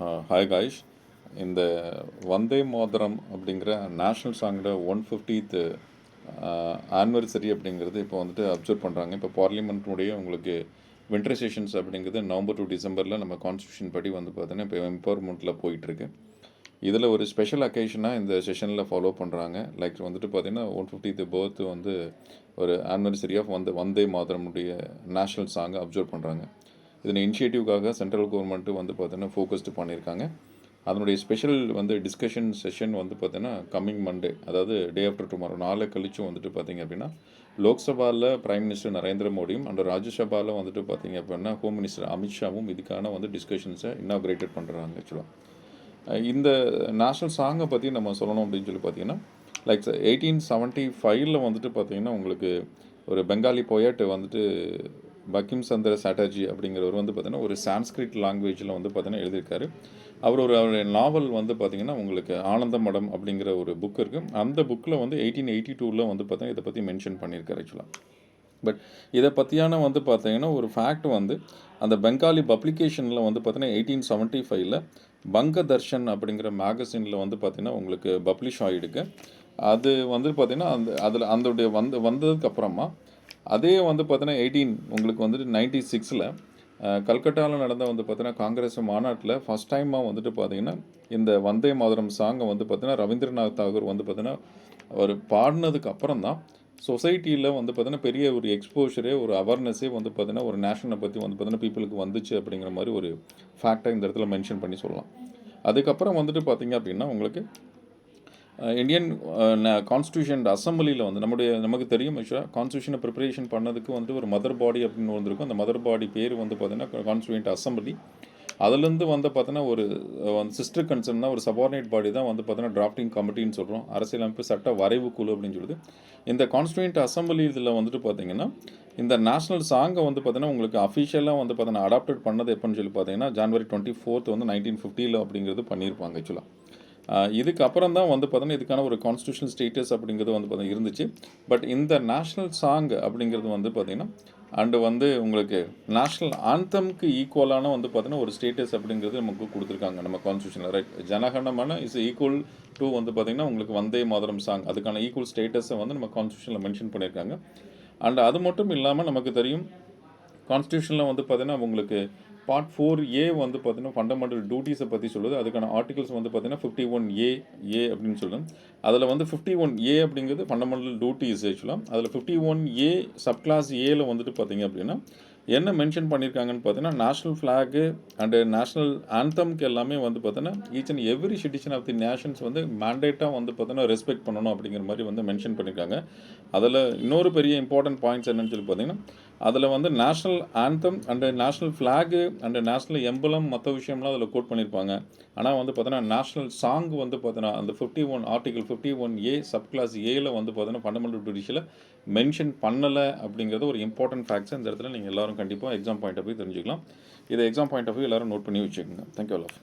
Hi guys. இந்த வந்தே மாதரம் அப்படிங்கிற national சாங்கோட 150th ஆனிவர்சரி அப்படிங்கிறது இப்போ வந்துட்டு அப்சர்வ் பண்ணுறாங்க. இப்போ பார்லிமெண்ட்டுடைய உங்களுக்கு வின்டர் செஷன்ஸ் அப்படிங்கிறது நவம்பர் டு டிசம்பரில் நம்ம கான்ஸ்டியூஷன் படி வந்து பார்த்தீங்கன்னா இப்போ எம்பவர்மெண்ட்டில் போயிட்டுருக்கு. இதில் ஒரு ஸ்பெஷல் அக்கேஷனாக இந்த செஷனில் ஃபாலோ பண்ணுறாங்க. லைக் வந்துட்டு பார்த்திங்கன்னா 150th பர்த் வந்து ஒரு ஆனிவர்சரி ஆஃப் வந்தே மாதரமுடைய நேஷ்னல் சாங்கை அப்சர்வ் பண்ணுறாங்க. இதன் இனிஷியேட்டிவ்காக சென்ட்ரல் கவர்மெண்ட்டு வந்து பார்த்தீங்கன்னா ஃபோக்கஸ்டு பண்ணியிருக்காங்க. அதனுடைய ஸ்பெஷல் வந்து டிஸ்கஷன் செஷன் வந்து பார்த்தீங்கன்னா கம்மிங் மண்டே, அதாவது டே ஆஃப்டர் டுமாரோ, நாளை கழிச்சும் வந்துட்டு பார்த்திங்க அப்படின்னா லோக்சபாவில் பிரைம் மினிஸ்டர் நரேந்திர மோடியும் அண்ட் ராஜ்யசபாவில் வந்துட்டு பார்த்திங்க அப்படின்னா ஹோம் மினிஸ்டர் அமித்ஷாவும் இதுக்கான வந்து டிஸ்கஷன்ஸை இன்னாக்ரேட்டட் பண்ணுறாங்க. ஆக்சுவலாக இந்த நேஷ்னல் சாங்கை பற்றி நம்ம சொல்லணும் அப்படின்னு சொல்லி பார்த்தீங்கன்னா லைக் 1875 வந்துட்டு பார்த்திங்கன்னா உங்களுக்கு ஒரு பெங்காலி போயட் வந்துட்டு பங்கிம் சந்திர சாட்டர்ஜி அப்படிங்கிறவர் வந்து பார்த்திங்கன்னா ஒரு சான்ஸ்கிரிட் லாங்குவேஜில் வந்து பார்த்திங்கன்னா எழுதியிருக்காரு. அவருடைய நாவல் வந்து பார்த்திங்கன்னா உங்களுக்கு ஆனந்த மடம் அப்படிங்கிற ஒரு புக் இருக்குது. அந்த புக்கில் வந்து 1882 வந்து பார்த்திங்கன்னா இதை பற்றி மென்ஷன் பண்ணியிருக்காரு ஆக்சுவலாக. பட் இதை பற்றியான வந்து பார்த்திங்கன்னா ஒரு ஃபேக்ட் வந்து அந்த பெங்காலி பப்ளிகேஷனில் வந்து பார்த்திங்கன்னா 1875 பங்க தர்ஷன் அப்படிங்கிற மேகசினில் வந்து பார்த்திங்கன்னா உங்களுக்கு பப்ளிஷ் ஆகிடுக்கு. அது வந்து பார்த்திங்கன்னா அதோடைய வந்ததுக்கப்புறமா அதே வந்து பார்த்தீங்கன்னா உங்களுக்கு வந்துட்டு 96 கல்கட்டாவில் நடந்த வந்து பார்த்தீங்கன்னா காங்கிரஸ் மாநாட்டில் ஃபஸ்ட் டைமாக வந்துட்டு பார்த்திங்கன்னா இந்த வந்தே மாதரம் சாங்கை வந்து பார்த்திங்கன்னா ரவீந்திரநாத் தாகூர் வந்து பார்த்திங்கன்னா அவர் பாடினதுக்கு அப்புறம் தான் சொசைட்டியில் வந்து பார்த்திங்கன்னா பெரிய ஒரு எக்ஸ்போஷரே, ஒரு அவேர்னஸே வந்து பார்த்திங்கன்னா ஒரு நேஷனை பற்றி வந்து பார்த்திங்கன்னா பீப்புளுக்கு வந்துச்சு அப்படிங்கிற மாதிரி ஒரு ஃபேக்டை இந்த இடத்துல மென்ஷன் பண்ணி சொல்லலாம். அதுக்கப்புறம் வந்துட்டு பார்த்திங்க அப்படின்னா உங்களுக்கு இந்தியன் கான்ஸ்டியூஷன் அசம்பிளியில் வந்து நமக்கு தெரியும் ஆக்சுவலாக கான்ஸ்டியூஷனை ப்ரிப்பரேஷன் பண்ணதுக்கு வந்துட்டு ஒரு மதர் பாடி அப்படின்னு வந்திருக்கும். அந்த மதர் பாடி பேர் வந்து பார்த்திங்கன்னா கான்ஸ்டியூண்ட் அசம்பிளி. அதுலேருந்து வந்து பார்த்தீங்கன்னா ஒரு சிஸ்டர் கன்சர்ன் தான், ஒரு சபார்டினேட் பாடி தான் வந்து பார்த்தீங்கன்னா டிராஃப்டிங் கமிட்டின்னு சொல்கிறோம், அரசியலமைப்பு சட்ட வரைவு குழு அப்படின்னு சொல்லுது. இந்த கான்ஸ்டியூண்ட் அசம்பிளி இதில் வந்துட்டு பார்த்திங்கன்னா இந்த நேஷ்னல் சாங்கை வந்து பார்த்திங்கன்னா உங்களுக்கு அஃபிஷியலாக வந்து பார்த்தீங்கன்னா அடாப்டட் பண்ணது எப்போன்னு சொல்லி பார்த்தீங்கன்னா January 24 வந்து 1950 அப்படிங்கிறது பண்ணியிருப்பாங்க ஆக்சுவலாக. இதுக்கப்புறம் தான் வந்து பார்த்தீங்கன்னா இதுக்கான ஒரு கான்ஸ்டியூஷனல் ஸ்டேட்டஸ் அப்படிங்கிறது வந்து பார்த்தீங்கன்னா இருந்துச்சு. பட் இந்த நேஷ்னல் சாங் அப்படிங்கிறது வந்து பார்த்திங்கன்னா அண்டு வந்து உங்களுக்கு நேஷ்னல் ஆந்தம்க்கு ஈக்குவலான வந்து பார்த்தீங்கன்னா ஒரு ஸ்டேட்டஸ் அப்படிங்கிறது நமக்கு கொடுத்துருக்காங்க நம்ம கான்ஸ்டியூஷனில். Right, Janaganamana is equal to வந்து பார்த்திங்கன்னா உங்களுக்கு வந்தே மாதரம் சாங், அதுக்கான ஈக்குவல் ஸ்டேட்டஸை வந்து நம்ம கான்ஸ்டியூஷனில் மென்ஷன் பண்ணியிருக்காங்க. அண்ட் அது மட்டும் இல்லாமல் நமக்கு தெரியும் கான்ஸ்டியூஷனில் வந்து பார்த்திங்கன்னா உங்களுக்கு பார்ட் 4A வந்து பார்த்திங்கன்னா ஃபண்டமெண்டல் டியூட்டிஸை பற்றி சொல்லுது. அதுக்கான ஆர்டிகல்ஸ் வந்து பார்த்திங்கன்னா 51A அப்படின்னு சொல்லுது. அதில் வந்து 51A அப்படிங்கிறது ஃபண்டமெண்டல் டியூட்டிஸ் ஆக்சுவலாக. அதில் 51A சப்கிளாஸ் ஏல வந்துட்டு பார்த்திங்க அப்படின்னா என்ன மென்ஷன் பண்ணியிருக்காங்கன்னு பார்த்தீங்கன்னா நேஷ்னல் ஃப்ளாகு அண்டு நேஷ்னல் ஆந்தம்க்கு எல்லாமே வந்து பார்த்தீங்கன்னா each and every citizen of the nations வந்து மேண்டேட்டாக வந்து பார்த்தீங்கன்னா ரெஸ்பெக்ட் பண்ணணும் அப்படிங்கிற மாதிரி வந்து மென்ஷன் பண்ணியிருக்காங்க. அதில் இன்னொரு பெரிய இம்பார்ட்டன்ட் பாயிண்ட்ஸ் என்னன்னு சொல்லி பார்த்தீங்கன்னா அதில் வந்து national anthem and national flag and national emblem மற்ற விஷயம்லாம் அதில் கோட் பண்ணியிருப்பாங்க. ஆனால் வந்து பார்த்தீங்கன்னா நேஷ்னல் சாங் வந்து பார்த்தீங்கன்னா அந்த ஆர்டிகல் 51A சப்கிளாஸ் ஏல வந்து பார்த்தீங்கன்னா ஃபண்டமெண்டல் டியூட்டிஸில் மென்ஷன் பண்ணலை அப்படிங்கிறது ஒரு இம்பார்ட்டன்ட் ஃபேக்ட்ஸ். இந்த இடத்துல நீங்கள் எல்லோரும் கண்டிப்பாக எக்ஸாம் பாயிண்ட் ஆஃப் வியூ தெரிஞ்சுக்கலாம். இதை எக்ஸாம் பாயிண்ட் ஆஃப் வியூ எல்லோரும் நோட் பண்ணி வச்சுக்கோங்க. Thank you all of.